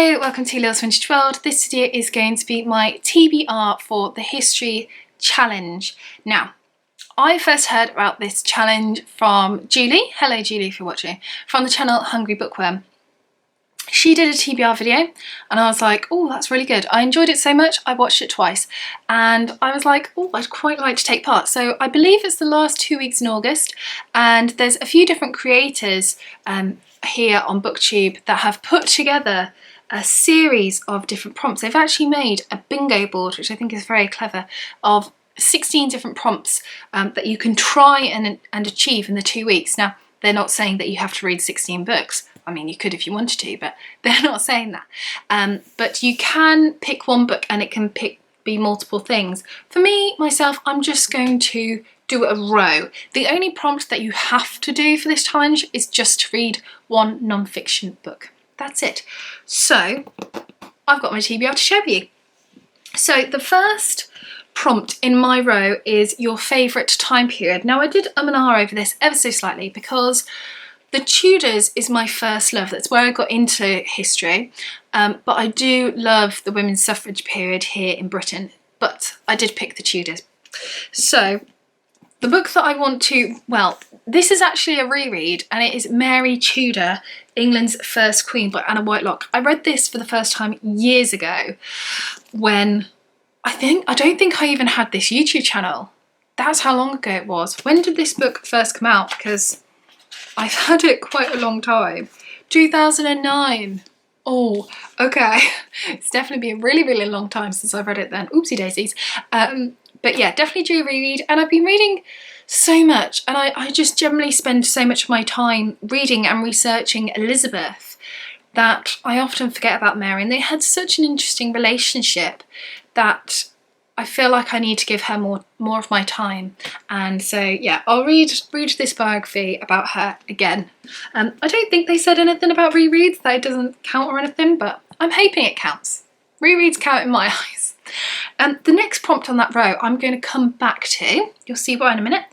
Hello, welcome to Little Vintage World. This video is going to be my TBR for the History Challenge. Now, I first heard about this challenge from Julie. Hello Julie if you're watching. From the channel Hungry Bookworm. She did a TBR video and I was like, oh, that's really good. I enjoyed it so much, I watched it twice. And I was like, oh, I'd quite like to take part. So I believe it's the last 2 weeks in August and there's a few different creators here on BookTube that have put together a series of different prompts. They've actually made a bingo board, which I think is very clever, of 16 different prompts that you can try and achieve in the 2 weeks. Now, they're not saying that you have to read 16 books. I mean, you could if you wanted to, but they're not saying that. But you can pick one book and it can be multiple things. For me, myself, I'm just going to do a row. The only prompt that you have to do for this challenge is just to read one non-fiction book. That's it. So I've got my TBR to share with you. So the first prompt in my row is your favourite time period. Now I did and ah over this ever so slightly because the Tudors is my first love. That's where I got into history. But I do love the women's suffrage period here in Britain. But I did pick the Tudors. So the book that I want to, well, this is actually a reread and it is Mary Tudor, England's First Queen by Anna Whitelock. I read this for the first time years ago when I don't think I even had this YouTube channel. That's how long ago it was. When did this book first come out? Because I've had it quite a long time. 2009. Oh, okay. It's definitely been a really, really long time since I've read it then. Oopsie daisies. But yeah, definitely do reread. And I've been reading so much. And I just generally spend so much of my time reading and researching Elizabeth that I often forget about Mary. And they had such an interesting relationship that I feel like I need to give her more of my time. And so yeah, I'll read this biography about her again. I don't think they said anything about rereads, that it doesn't count or anything, but I'm hoping it counts. Rereads count in my eyes. The next prompt on that row I'm going to come back to. You'll see why in a minute.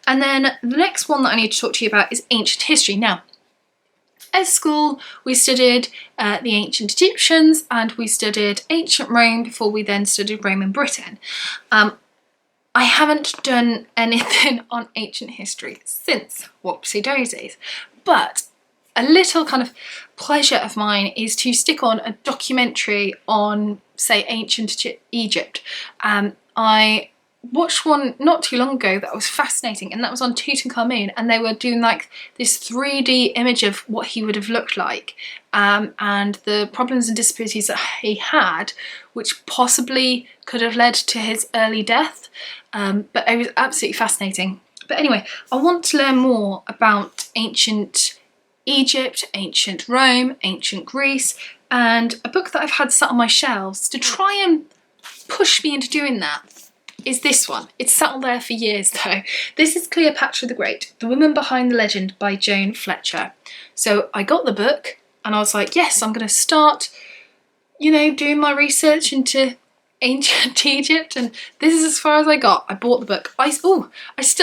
And then the next one that I need to talk to you about is ancient history. Now, at school, we studied the ancient Egyptians and we studied ancient Rome before we then studied Roman Britain. I haven't done anything on ancient history since, whoopsie daisies, but a little kind of pleasure of mine is to stick on a documentary on, say, ancient Egypt. I watched one not too long ago that was fascinating, and that was on Tutankhamun, and they were doing like this 3D image of what he would have looked like and the problems and disabilities that he had, which possibly could have led to his early death. But it was absolutely fascinating. But anyway, I want to learn more about ancient Egypt, ancient Rome, ancient Greece, and a book that I've had sat on my shelves to try and push me into doing that is this one. It's sat on there for years though. This is Cleopatra the Great, The Woman Behind the Legend by Joan Fletcher. So I got the book and I was like, yes, I'm going to start, doing my research into ancient Egypt, and this is as far as I got. I bought the book. I still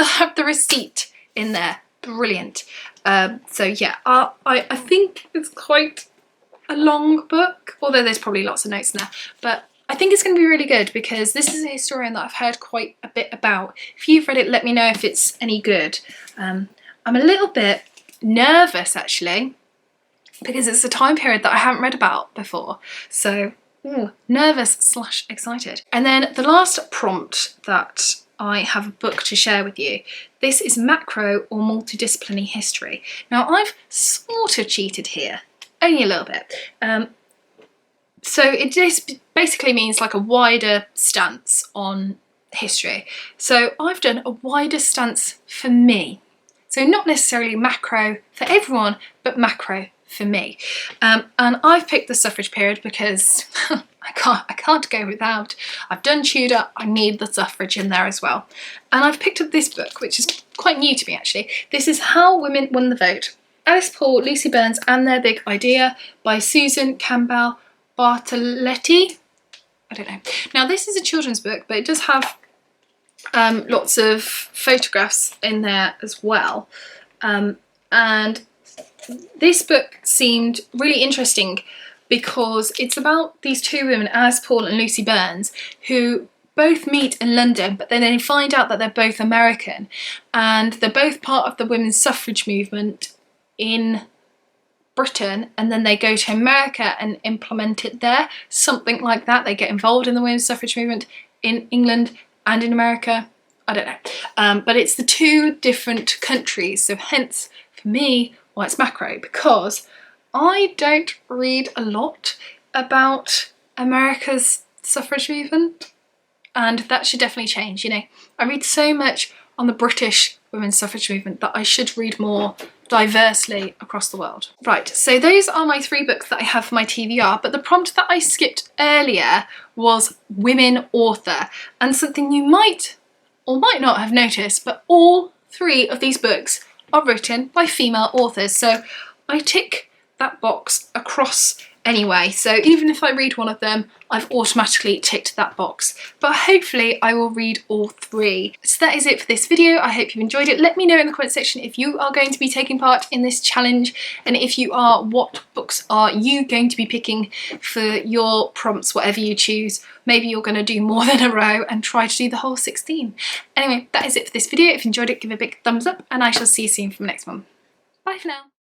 have the receipt in there. Brilliant. So yeah, I think it's quite a long book, although there's probably lots of notes in there, but I think it's going to be really good because this is a historian that I've heard quite a bit about. If you've read it, let me know if it's any good. I'm a little bit nervous actually because it's a time period that I haven't read about before. So nervous / excited. And then the last prompt that I have a book to share with you. This is macro or multidisciplinary history. Now I've sort of cheated here, only a little bit. So it just basically means like a wider stance on history. So I've done a wider stance for me. So not necessarily macro for everyone, but macro for me. And I've picked the suffrage period because I can't go without. I've done Tudor, I need the suffrage in there as well. And I've picked up this book, which is quite new to me actually. This is How Women Won the Vote. Alice Paul, Lucy Burns and Their Big Idea by Susan Campbell Bartoletti. I don't know. Now this is a children's book, but it does have lots of photographs in there as well. And this book seemed really interesting because it's about these two women, Alice Paul and Lucy Burns, who both meet in London, but then they find out that they're both American, and they're both part of the women's suffrage movement in Britain, and then they go to America and implement it there, something like that. They get involved in the women's suffrage movement in England and in America. I don't know, but it's the two different countries, so hence for me why it's macro, because I don't read a lot about America's suffrage movement, and that should definitely change. You know, I read so much on the British women's suffrage movement that I should read more diversely across the world. Right, so those are my 3 books that I have for my TBR, but the prompt that I skipped earlier was women author, and something you might or might not have noticed, but all 3 of these books are written by female authors, so I tick that box across anyway. So even if I read one of them, I've automatically ticked that box, but hopefully I will read all 3. So that is it for this video. I hope you enjoyed it. Let me know in the comment section if you are going to be taking part in this challenge, and if you are, what books are you going to be picking for your prompts, whatever you choose. Maybe you're going to do more than a row and try to do the whole 16. Anyway, that is it for this video. If you enjoyed it, give it a big thumbs up, and I shall see you soon for the next one. Bye for now.